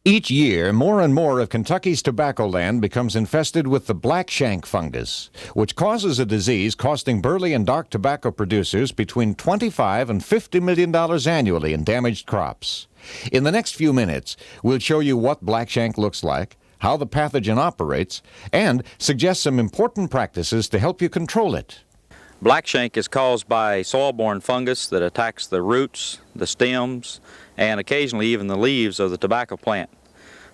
Each year, more and more of Kentucky's tobacco land becomes infested with the Black Shank fungus, which causes a disease costing burley and dark tobacco producers between $25 and $50 million annually in damaged crops. In the next few minutes, we'll show you what Black Shank looks like, how the pathogen operates, and suggest some important practices to help you control it. Black Shank is caused by a soil-borne fungus that attacks the roots, the stems, and occasionally even the leaves of the tobacco plant.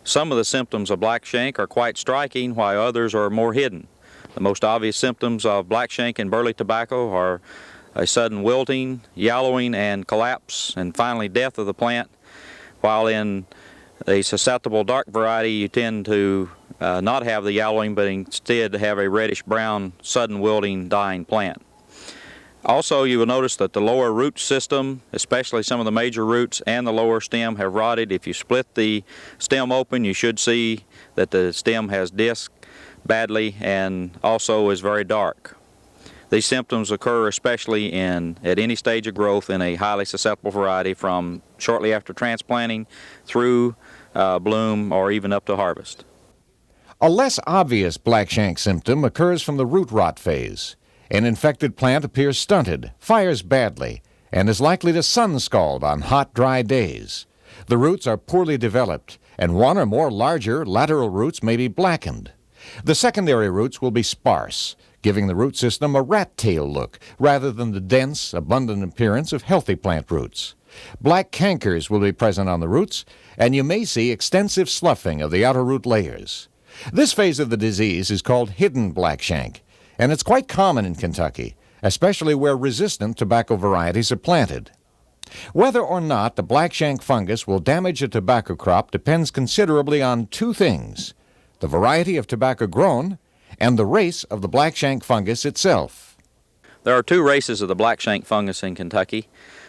Some of the symptoms of Black Shank are quite striking, while others are more hidden. The most obvious symptoms of Black Shank in burley tobacco are a sudden wilting, yellowing, and collapse, and finally death of the plant, while in a susceptible dark variety you tend to not have the yellowing, but instead have a reddish-brown, sudden wilting, dying plant. Also, you will notice that the lower root system, especially some of the major roots and the lower stem, have rotted. If you split the stem open, you should see that the stem has disc badly and also is very dark. These symptoms occur especially at any stage of growth in a highly susceptible variety, from shortly after transplanting through bloom or even up to harvest. A less obvious Black Shank symptom occurs from the root rot phase. An infected plant appears stunted, fires badly, and is likely to sun scald on hot, dry days. The roots are poorly developed, and one or more larger lateral roots may be blackened. The secondary roots will be sparse, giving the root system a rat tail look rather than the dense, abundant appearance of healthy plant roots. Black cankers will be present on the roots, and you may see extensive sloughing of the outer root layers. This phase of the disease is called hidden Black Shank, and it's quite common in Kentucky, especially where resistant tobacco varieties are planted. Whether or not the Black Shank fungus will damage a tobacco crop depends considerably on two things: the variety of tobacco grown and the race of the Black Shank fungus itself. There are two races of the Black Shank fungus in Kentucky.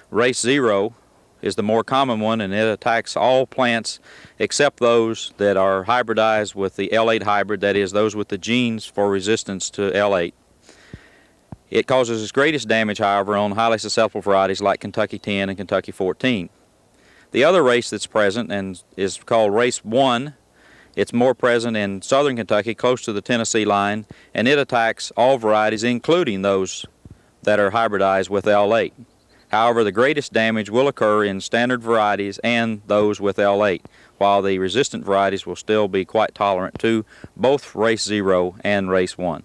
Race 0 is the more common one, and it attacks all plants except those that are hybridized with the L8 hybrid, that is, those with the genes for resistance to L8. It causes its greatest damage, however, on highly susceptible varieties like Kentucky 10 and Kentucky 14. The other race that's present and is called Race 1. It's more present in southern Kentucky, close to the Tennessee line, and it attacks all varieties, including those that are hybridized with L8. However, the greatest damage will occur in standard varieties and those with L8, while the resistant varieties will still be quite tolerant to both Race 0 and Race 1.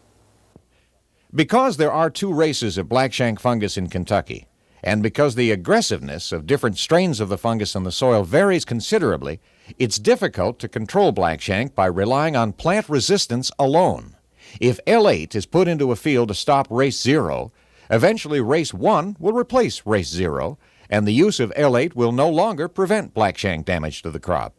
Because there are two races of Black Shank fungus in Kentucky, and because the aggressiveness of different strains of the fungus in the soil varies considerably, it's difficult to control Black Shank by relying on plant resistance alone. If L8 is put into a field to stop Race 0, eventually Race 1 will replace Race 0, and the use of L8 will no longer prevent Black Shank damage to the crop.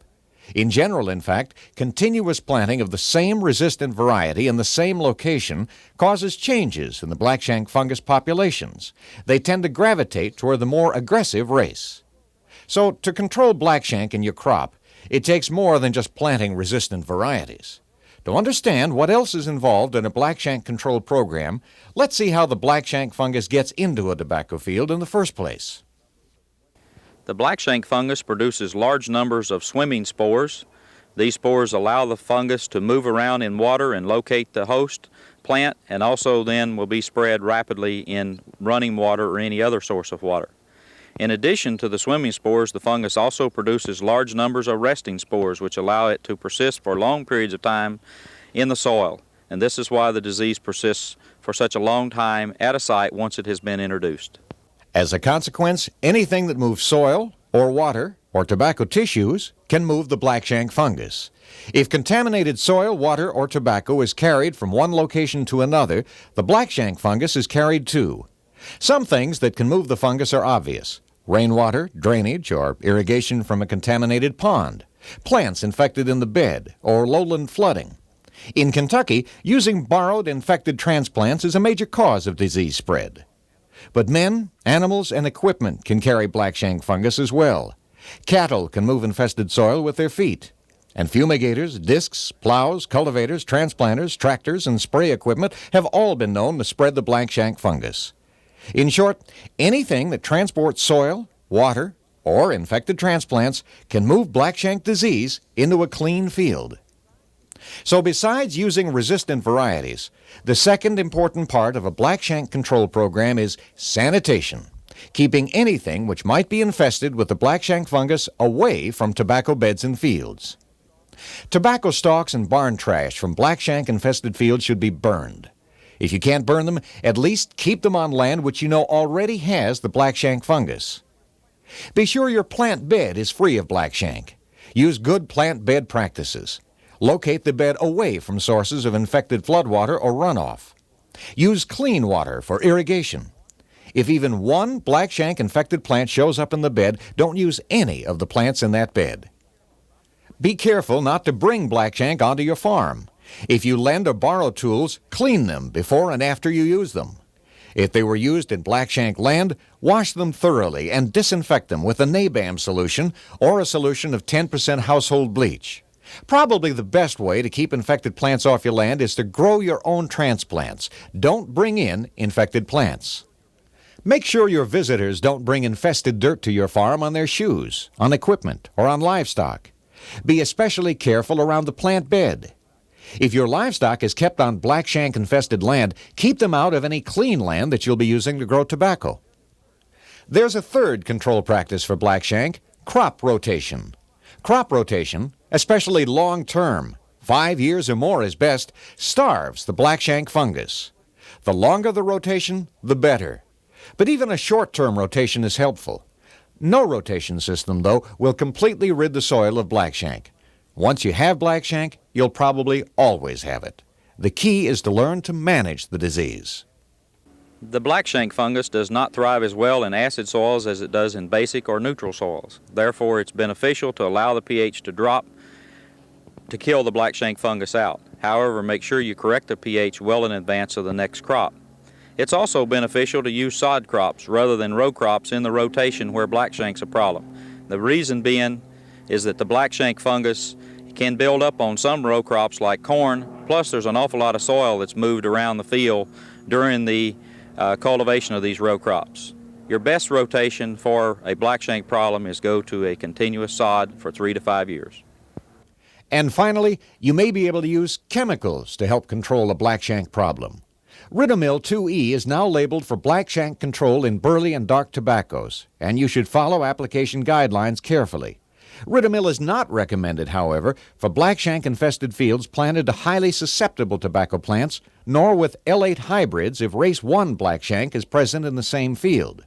In general, in fact, continuous planting of the same resistant variety in the same location causes changes in the Black Shank fungus populations. They tend to gravitate toward the more aggressive race. So, to control Black Shank in your crop, it takes more than just planting resistant varieties. To understand what else is involved in a Black Shank control program, let's see how the Black Shank fungus gets into a tobacco field in the first place. The Black Shank fungus produces large numbers of swimming spores. These spores allow the fungus to move around in water and locate the host plant, and also then will be spread rapidly in running water or any other source of water. In addition to the swimming spores, the fungus also produces large numbers of resting spores, which allow it to persist for long periods of time in the soil. And this is why the disease persists for such a long time at a site once it has been introduced. As a consequence, anything that moves soil or water or tobacco tissues can move the Black Shank fungus. If contaminated soil, water, or tobacco is carried from one location to another, the Black Shank fungus is carried too. Some things that can move the fungus are obvious: rainwater, drainage, or irrigation from a contaminated pond, plants infected in the bed, or lowland flooding. In Kentucky, using borrowed infected transplants is a major cause of disease spread. But men, animals, and equipment can carry Black Shank fungus as well. Cattle can move infested soil with their feet. And fumigators, discs, plows, cultivators, transplanters, tractors, and spray equipment have all been known to spread the Black Shank fungus. In short, anything that transports soil, water, or infected transplants can move Black Shank disease into a clean field. So besides using resistant varieties, the second important part of a Black Shank control program is sanitation, keeping anything which might be infested with the Black Shank fungus away from tobacco beds and fields. Tobacco stalks and barn trash from Black Shank infested fields should be burned. If you can't burn them, at least keep them on land which you know already has the Black Shank fungus. Be sure your plant bed is free of Black Shank. Use good plant bed practices. Locate the bed away from sources of infected floodwater or runoff. Use clean water for irrigation. If even one Black Shank infected plant shows up in the bed, don't use any of the plants in that bed. Be careful not to bring Black Shank onto your farm. If you lend or borrow tools, clean them before and after you use them. If they were used in Black Shank land, wash them thoroughly and disinfect them with a Nabam solution or a solution of 10% household bleach. Probably the best way to keep infected plants off your land is to grow your own transplants. Don't bring in infected plants. Make sure your visitors don't bring infested dirt to your farm on their shoes, on equipment, or on livestock. Be especially careful around the plant bed. If your livestock is kept on Black Shank infested land, keep them out of any clean land that you'll be using to grow tobacco. There's a third control practice for Black Shank, crop rotation. Crop rotation, especially long-term, 5 years or more is best, starves the Black Shank fungus. The longer the rotation, the better. But even a short-term rotation is helpful. No rotation system, though, will completely rid the soil of Black Shank. Once you have Black Shank, you'll probably always have it. The key is to learn to manage the disease. The Black Shank fungus does not thrive as well in acid soils as it does in basic or neutral soils. Therefore, it's beneficial to allow the pH to drop to kill the Black Shank fungus out. However, make sure you correct the pH well in advance of the next crop. It's also beneficial to use sod crops rather than row crops in the rotation where Black Shank's a problem. The reason being is that the Black Shank fungus can build up on some row crops like corn, plus there's an awful lot of soil that's moved around the field during the cultivation of these row crops. Your best rotation for a Black Shank problem is go to a continuous sod for 3 to 5 years. And finally, you may be able to use chemicals to help control a Black Shank problem. Ridamil 2E is now labeled for Black Shank control in burley and dark tobaccos, and you should follow application guidelines carefully. Ridamil is not recommended, however, for Black Shank infested fields planted to highly susceptible tobacco plants, nor with L8 hybrids if race 1 Black Shank is present in the same field.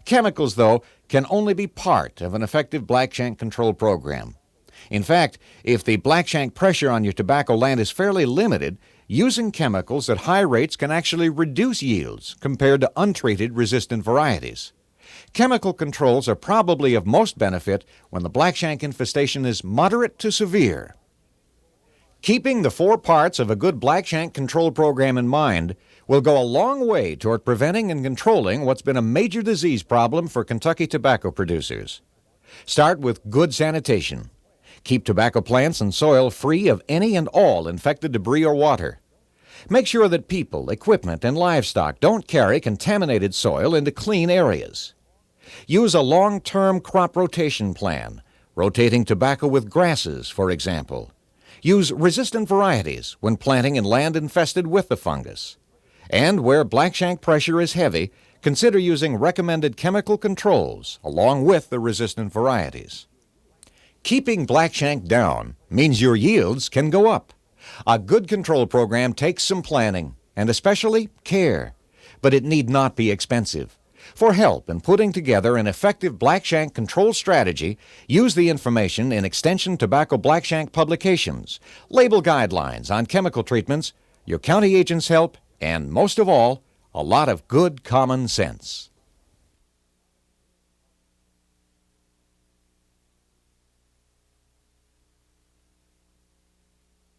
Chemicals, though, can only be part of an effective Black Shank control program. In fact, if the Black Shank pressure on your tobacco land is fairly limited, using chemicals at high rates can actually reduce yields compared to untreated resistant varieties. Chemical controls are probably of most benefit when the Black Shank infestation is moderate to severe. Keeping the 4 parts of a good Black Shank control program in mind will go a long way toward preventing and controlling what's been a major disease problem for Kentucky tobacco producers. Start with good sanitation. Keep tobacco plants and soil free of any and all infected debris or water. Make sure that people, equipment, and livestock don't carry contaminated soil into clean areas. Use a long-term crop rotation plan, rotating tobacco with grasses, for example. Use resistant varieties when planting in land infested with the fungus. And where Black Shank pressure is heavy, consider using recommended chemical controls along with the resistant varieties. Keeping Black Shank down means your yields can go up. A good control program takes some planning and especially care, but it need not be expensive. For help in putting together an effective Black Shank control strategy, use the information in Extension Tobacco Black Shank publications, label guidelines on chemical treatments, your county agent's help, and most of all, a lot of good common sense.